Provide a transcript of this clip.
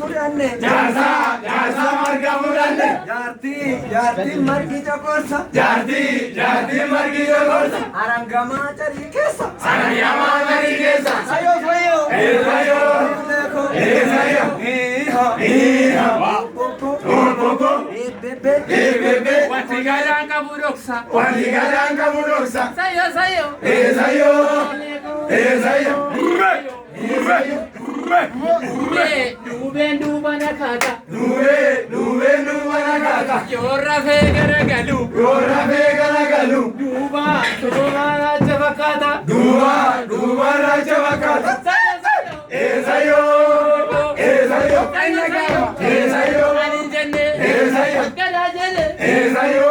mudanne. Jaarsa marga mudanne. Jaartii margi jokorsa. Jaartii margi jokorsa. Arangamaa jarii keessa. Arangamaa jarii keessa. Sayo. Bebe. Watigadaan qabu dhoksa. Sayo. Duubeen duuba na kaata. Yoorra fee garagalu. Duuba raacha fakkaata. Sayo. Ani jenne. Gala jenne. Sayo.